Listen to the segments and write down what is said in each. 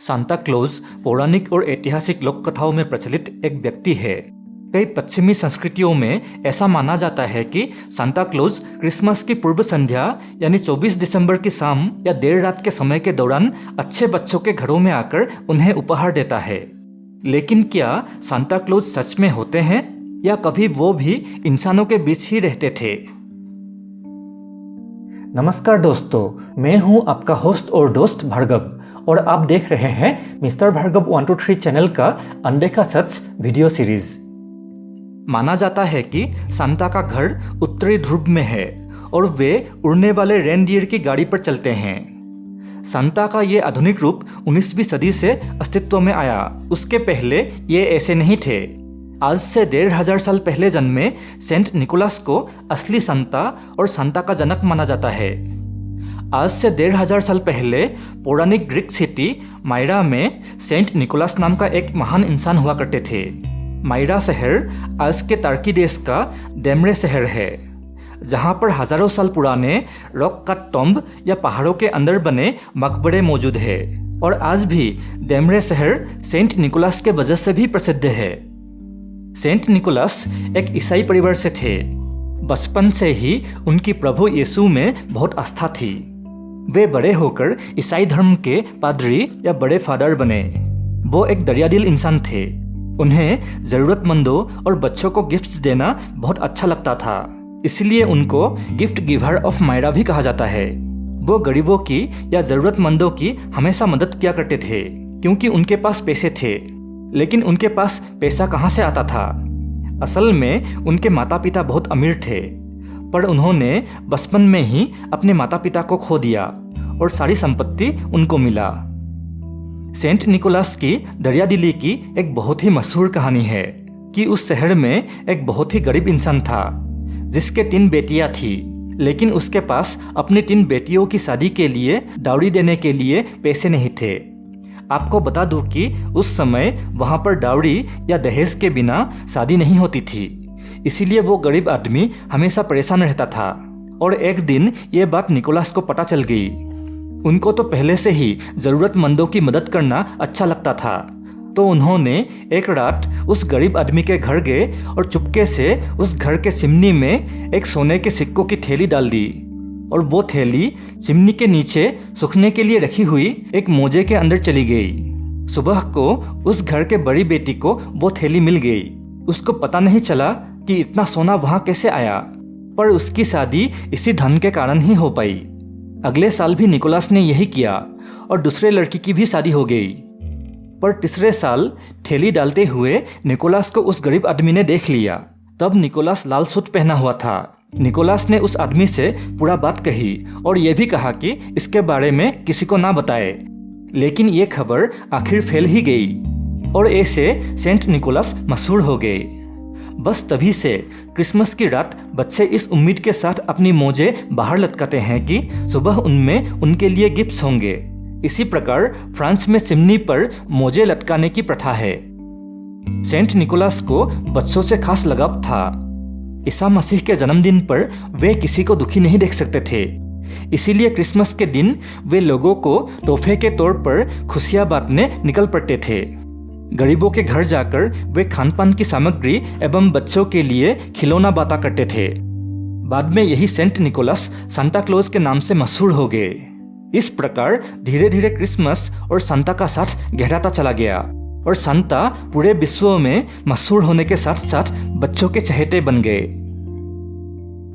Santa Claus पौराणिक और ऐतिहासिक लोक कथाओं में प्रचलित एक व्यक्ति है। कई पश्चिमी संस्कृतियों में ऐसा माना जाता है कि सांता क्लॉज क्रिसमस की पूर्व संध्या यानी 24 दिसंबर की शाम या देर रात के समय के दौरान अच्छे बच्चों के घरों में आकर उन्हें उपहार देता है। लेकिन क्या सांता क्लॉज सच में होते हैं या कभी वो भी इंसानों के बीच ही रहते थे? नमस्कार दोस्तों, मैं हूं आपका होस्ट और दोस्त भार्गव और आप देख रहे हैं मिस्टर भार्गव 123 चैनल का अनदेखा सच वीडियो सीरीज। माना जाता है कि सांता का घर उत्तरी ध्रुव में है और वे उड़ने वाले रेनडियर की गाड़ी पर चलते हैं। सांता का ये आधुनिक रूप 19वीं सदी से अस्तित्व में आया। उसके पहले ये ऐसे नहीं थे। आज से 1500 साल पहले जन्मे सेंट निकोलस को असली सांता और सांता का जनक माना जाता है। आज से 1500 साल पहले पौराणिक ग्रीक सिटी मायरा में सेंट निकोलस नाम का एक महान इंसान हुआ करते थे। मायरा शहर आज के तुर्की देश का डेमरे शहर है, जहाँ पर हजारों साल पुराने रॉक कट टॉम्ब या पहाड़ों के अंदर बने मकबरे मौजूद है। और आज भी डेमरे शहर सेंट निकोलस के वजह से भी प्रसिद्ध है। सेंट निकोलस एक ईसाई परिवार से थे। बचपन से ही उनकी प्रभु यीशु में बहुत आस्था थी। वे बड़े होकर ईसाई धर्म के पादरी या बड़े फादर बने। वो एक दरियादिल इंसान थे। उन्हें जरूरतमंदों और बच्चों को गिफ्ट्स देना बहुत अच्छा लगता था, इसलिए उनको गिफ्ट गिवर ऑफ मायरा भी कहा जाता है। वो गरीबों की या जरूरतमंदों की हमेशा मदद किया करते थे क्योंकि उनके पास पैसे थे। लेकिन उनके पास पैसा कहाँ से आता था? असल में उनके माता पिता बहुत अमीर थे, पर उन्होंने बचपन में ही अपने माता पिता को खो दिया और सारी संपत्ति उनको मिला। सेंट निकोलस की दरियादिली की एक बहुत ही मशहूर कहानी है कि उस शहर में एक बहुत ही गरीब इंसान था जिसके 3 बेटियां थी, लेकिन उसके पास अपनी 3 बेटियों की शादी के लिए डाउरी देने के लिए पैसे नहीं थे। आपको बता दूं कि उस समय वहाँ पर डाउरी या दहेज के बिना शादी नहीं होती थी, इसीलिए वो गरीब आदमी हमेशा परेशान रहता था। और एक दिन ये बात निकोलस को पता चल गई। उनको तो पहले से ही ज़रूरतमंदों की मदद करना अच्छा लगता था, तो उन्होंने एक रात उस गरीब आदमी के घर गए और चुपके से उस घर के चिमनी में एक सोने के सिक्कों की थैली डाल दी और वो थैली चिमनी के नीचे सूखने के लिए रखी हुई एक मोजे के अंदर चली गई। सुबह को उस घर के बड़ी बेटी को वो थैली मिल गई। उसको पता नहीं चला कि इतना सोना वहाँ कैसे आया, पर उसकी शादी इसी धन के कारण ही हो पाई। अगले साल भी निकोलस ने यही किया और दूसरे लड़की की भी शादी हो गई। पर तीसरे साल थैली डालते हुए निकोलस को उस गरीब आदमी ने देख लिया। तब निकोलस लाल सूट पहना हुआ था। निकोलस ने उस आदमी से पूरा बात कही और यह भी कहा कि इसके बारे में किसी को ना बताए। लेकिन ये खबर आखिर फैल ही गई और ऐसे सेंट निकोलस मशहूर हो गए। बस तभी से क्रिसमस की रात बच्चे इस उम्मीद के साथ अपनी मोजे बाहर लटकाते हैं कि सुबह उनमें उनके लिए गिफ्ट्स होंगे। इसी प्रकार फ्रांस में चिमनी पर मोजे लटकाने की प्रथा है। सेंट निकोलस को बच्चों से खास लगाव था। ईसा मसीह के जन्मदिन पर वे किसी को दुखी नहीं देख सकते थे, इसीलिए क्रिसमस के दिन वे लोगों को तोहफे के तौर पर खुशियां बांटने निकल पड़ते थे। गरीबों के घर जाकर वे खान पान की सामग्री एवं बच्चों के लिए खिलौना बांटा करते थे। बाद में यही सेंट निकोलस सांता क्लॉज के नाम से मशहूर हो गए। इस प्रकार धीरे धीरे क्रिसमस और सांता का साथ गहराता चला गया और सांता पूरे विश्व में मशहूर होने के साथ साथ बच्चों के चहेते बन गए।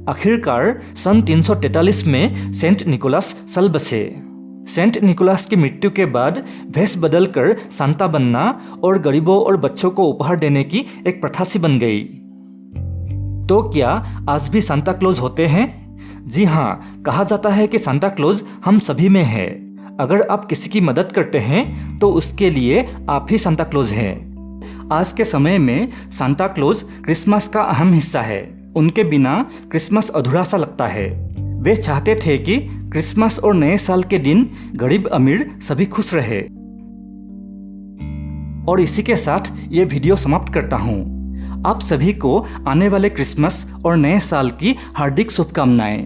आखिरकार सन 343 में सेंट निकोलस साल बसे। सेंट निकोलस की मृत्यु के बाद भेष बदलकर सांता बनना और गरीबों और बच्चों को उपहार देने की एक प्रथा सी बन गई। तो क्या आज भी सांता क्लॉज होते हैं? जी हाँ, कहा जाता है कि सांता क्लॉज हम सभी में है। अगर आप किसी की मदद करते हैं तो उसके लिए आप ही सांता क्लॉज हैं। आज के समय में सांता क्लॉज क्रिसमस का अहम हिस्सा है। उनके बिना क्रिसमस अधूरा सा लगता है। वे चाहते थे कि क्रिसमस और नए साल के दिन गरीब अमीर सभी खुश रहे। और इसी के साथ ये वीडियो समाप्त करता हूँ। आप सभी को आने वाले क्रिसमस और नए साल की हार्दिक शुभकामनाएं।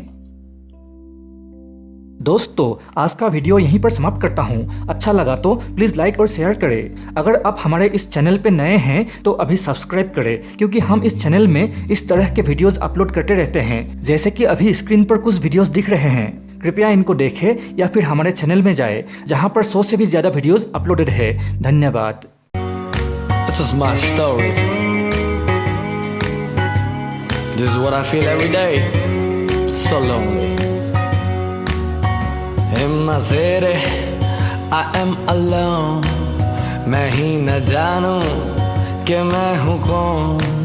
दोस्तों आज का वीडियो यहीं पर समाप्त करता हूँ। अच्छा लगा तो प्लीज़ लाइक और शेयर करें। अगर आप हमारे इस चैनल पे नए हैं तो अभी सब्सक्राइब करें, क्योंकि हम इस चैनल में इस तरह के वीडियोस अपलोड करते रहते हैं। जैसे कि अभी स्क्रीन पर कुछ वीडियोस दिख रहे हैं, कृपया इनको देखें या फिर हमारे चैनल में जाए जहाँ पर 100 से भी ज़्यादा वीडियोस अपलोडेड है। धन्यवाद। This is my story. This is what I feel every day. So lonely. In my city, I am alone. मैं ही न जानूं कि मैं हूँ कौन।